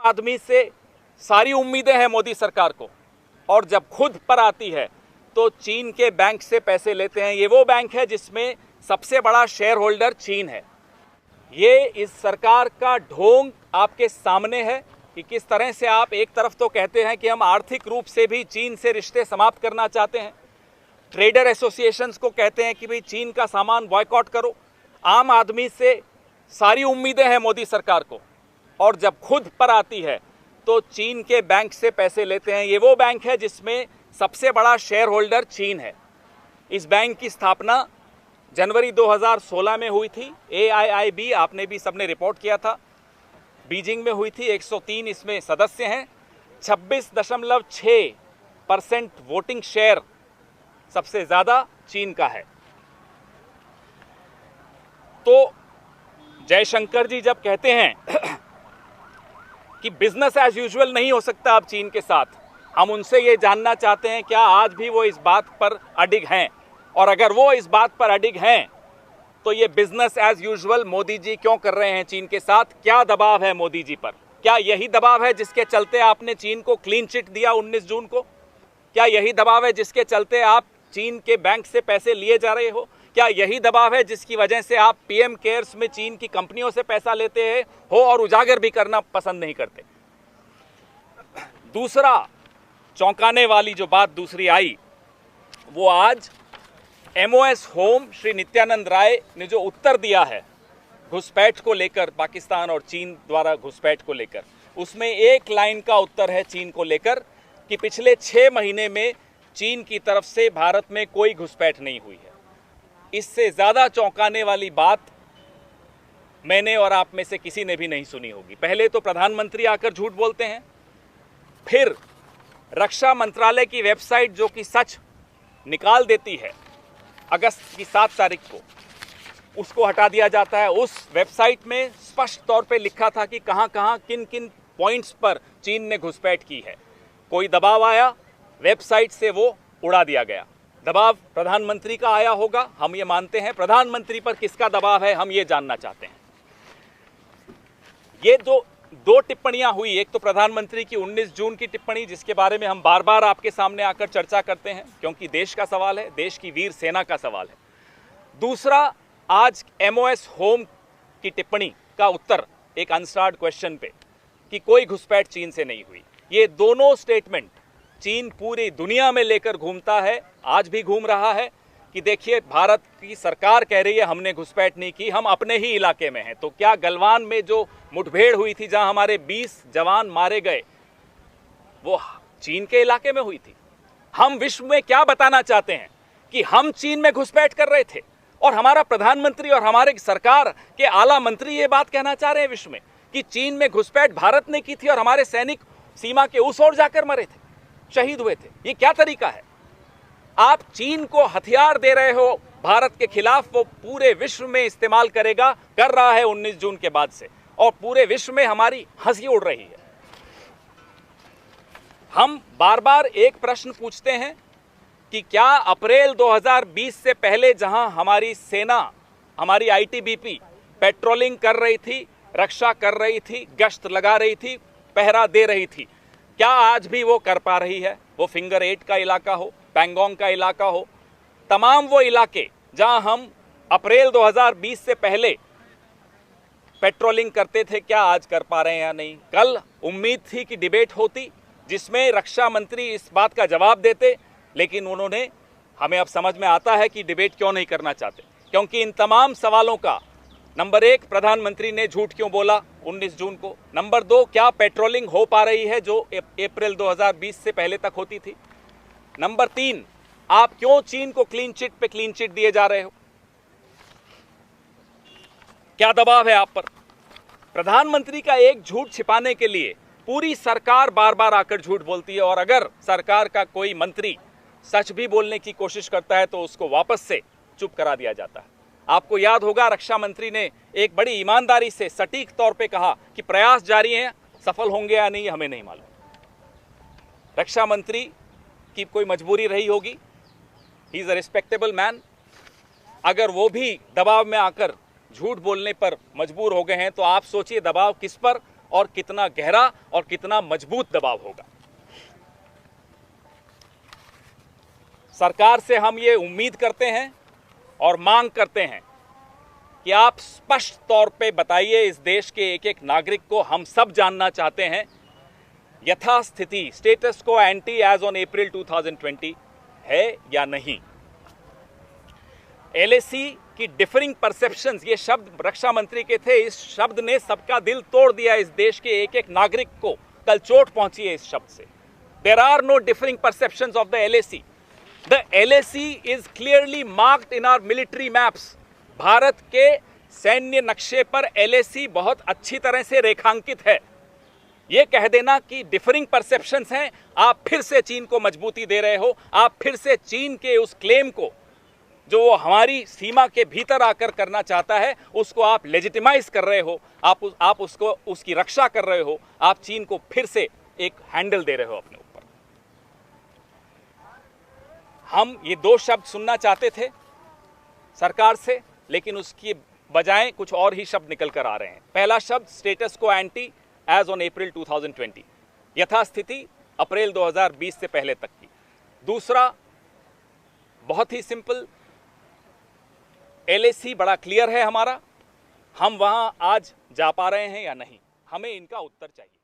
आदमी से सारी उम्मीदें हैं मोदी सरकार को, और जब खुद पर आती है तो चीन के बैंक से पैसे लेते हैं। ये वो बैंक है जिसमें सबसे बड़ा शेयर होल्डर चीन है। ये इस सरकार का ढोंग आपके सामने है कि किस तरह से आप एक तरफ तो कहते हैं कि हम आर्थिक रूप से भी चीन से रिश्ते समाप्त करना चाहते हैं, ट्रेडर एसोसिएशंस को कहते हैं कि भाई चीन का सामान बॉयकॉट करो। आम आदमी से सारी उम्मीदें हैं मोदी सरकार को, और जब खुद पर आती है तो चीन के बैंक से पैसे लेते हैं। ये वो बैंक है जिसमें सबसे बड़ा शेयर होल्डर चीन है। इस बैंक की स्थापना जनवरी 2016 में हुई थी। AIIB आपने भी सबने रिपोर्ट किया था, बीजिंग में हुई थी। 103 इसमें सदस्य हैं। 26.6% वोटिंग शेयर सबसे ज़्यादा चीन का है। तो जयशंकर जी जब कहते हैं कि बिजनेस एज यूजुअल नहीं हो सकता अब चीन के साथ, हम उनसे ये जानना चाहते हैं क्या आज भी वो इस बात पर अडिग हैं, और अगर वो इस बात पर अडिग हैं तो ये business as usual Modi ji क्यों कर रहे हैं चीन के साथ? क्या दबाव है मोदी जी पर? क्या यही दबाव है जिसके चलते आपने चीन को क्लीन चिट दिया 19 जून को? क्या यही दबाव है जिसके चलते आप चीन के बैंक से पैसे लिए जा रहे हो? क्या यही दबाव है जिसकी वजह से आप PM केयर्स में चीन की कंपनियों से पैसा लेते हो और उजागर भी करना पसंद नहीं करते? दूसरा चौंकाने वाली जो बात दूसरी आई वो आज MOS होम श्री नित्यानंद राय ने जो उत्तर दिया है घुसपैठ को लेकर, पाकिस्तान और चीन द्वारा घुसपैठ को लेकर, उसमें एक लाइन का उत्तर है चीन को लेकर कि पिछले 6 महीने में चीन की तरफ से भारत में कोई घुसपैठ नहीं हुई है। इससे ज़्यादा चौंकाने वाली बात मैंने और आप में से किसी ने भी नहीं सुनी होगी। पहले तो प्रधानमंत्री आकर झूठ बोलते हैं, फिर रक्षा मंत्रालय की वेबसाइट जो कि सच निकाल देती है अगस्त की 7 तारीख को, उसको हटा दिया जाता है। उस वेबसाइट में स्पष्ट तौर पे लिखा था कि कहां कहां किन किन पॉइंट्स पर चीन ने घुसपैठ की है। कोई दबाव आया, वेबसाइट से वो उड़ा दिया गया। दबाव प्रधानमंत्री का आया होगा, हम ये मानते हैं। प्रधानमंत्री पर किसका दबाव है हम ये जानना चाहते हैं। ये दो टिप्पणियां हुई, एक तो प्रधानमंत्री की 19 जून की टिप्पणी जिसके बारे में हम बार बार आपके सामने आकर चर्चा करते हैं क्योंकि देश का सवाल है, देश की वीर सेना का सवाल है। दूसरा आज MOS होम की टिप्पणी का उत्तर एक अनस्टार्ड क्वेश्चन पे कि कोई घुसपैठ चीन से नहीं हुई। ये दोनों स्टेटमेंट चीन पूरी दुनिया में लेकर घूमता है, आज भी घूम रहा है कि देखिए भारत की सरकार कह रही है हमने घुसपैठ नहीं की, हम अपने ही इलाके में हैं। तो क्या गलवान में जो मुठभेड़ हुई थी जहां हमारे 20 जवान मारे गए वो चीन के इलाके में हुई थी? हम विश्व में क्या बताना चाहते हैं कि हम चीन में घुसपैठ कर रहे थे, और हमारा प्रधानमंत्री और हमारे सरकार के आला मंत्री ये बात कहना चाह रहे हैं विश्व में कि चीन में घुसपैठ भारत ने की थी और हमारे सैनिक सीमा के उस ओर जाकर मरे थे, शहीद हुए थे। ये क्या तरीका है? आप चीन को हथियार दे रहे हो भारत के खिलाफ, वो पूरे विश्व में इस्तेमाल करेगा, कर रहा है 19 जून के बाद से, और पूरे विश्व में हमारी हंसी उड़ रही है। हम बार बार एक प्रश्न पूछते हैं कि क्या अप्रैल 2020 से पहले जहां हमारी सेना, हमारी ITBP पेट्रोलिंग कर रही थी, रक्षा कर रही थी, गश्त लगा रही थी, पहरा दे रही थी, क्या आज भी वो कर पा रही है? वो फिंगर 8 का इलाका हो, पैंगोंग का इलाका हो, तमाम वो इलाके जहां हम अप्रैल 2020 से पहले पेट्रोलिंग करते थे, क्या आज कर पा रहे हैं या नहीं? कल उम्मीद थी कि डिबेट होती जिसमें रक्षा मंत्री इस बात का जवाब देते, लेकिन उन्होंने, हमें अब समझ में आता है कि डिबेट क्यों नहीं करना चाहते, क्योंकि इन तमाम सवालों का नंबर 1 प्रधानमंत्री ने झूठ क्यों बोला 19 जून को, नंबर 2 क्या पेट्रोलिंग हो पा रही है जो अप्रैल 2020 से पहले तक होती थी, नंबर 3 आप क्यों चीन को क्लीन चिट पे क्लीन चिट दिए जा रहे हो? क्या दबाव है आप पर? प्रधानमंत्री का एक झूठ छिपाने के लिए पूरी सरकार बार बार आकर झूठ बोलती है, और अगर सरकार का कोई मंत्री सच भी बोलने की कोशिश करता है तो उसको वापस से चुप करा दिया जाता है। आपको याद होगा रक्षा मंत्री ने एक बड़ी ईमानदारी से सटीक तौर पे कहा कि प्रयास जारी हैं, सफल होंगे या नहीं हमें नहीं मालूम। रक्षा मंत्री की कोई मजबूरी रही होगी, he is a respectable man. अगर वो भी दबाव में आकर झूठ बोलने पर मजबूर हो गए हैं तो आप सोचिए दबाव किस पर और कितना गहरा और कितना मजबूत दबाव होगा। सरकार से हम ये उम्मीद करते हैं और मांग करते हैं कि आप स्पष्ट तौर पे बताइए इस देश के एक एक नागरिक को, हम सब जानना चाहते हैं यथास्थिति स्टेटस को एंटी एज ऑन अप्रैल 2020 है या नहीं। एलएसी की डिफरिंग परसेप्शंस, ये शब्द रक्षा मंत्री के थे, इस शब्द ने सबका दिल तोड़ दिया। इस देश के एक एक नागरिक को कल चोट पहुंची है इस शब्द से। There are no differing perceptions of the LAC. The LAC is clearly marked in our military maps. Bharat के सैन्य नक्शे पर एलएसी बहुत अच्छी तरह से रेखांकित है। यह कह देना कि डिफरिंग परसेप्शंस हैं, आप फिर से चीन को मजबूती दे रहे हो, आप फिर से चीन के उस क्लेम को जो वो हमारी सीमा के भीतर आकर करना चाहता है उसको आप लेजिटिमाइज कर रहे हो, आप उसको उसकी रक्षा कर रहे हो, आप चीन को फिर से एक हैंडल दे रहे हो अपने ऊपर। हम ये दो शब्द सुनना चाहते थे सरकार से, लेकिन उसकी बजाय कुछ और ही शब्द निकल कर आ रहे हैं। पहला शब्द स्टेटस को एंटी एज ऑन अप्रैल 2020, यथास्थिति अप्रैल 2020 से पहले तक की। दूसरा बहुत ही सिंपल, एलएसी बड़ा क्लियर है हमारा, हम वहां आज जा पा रहे हैं या नहीं, हमें इनका उत्तर चाहिए।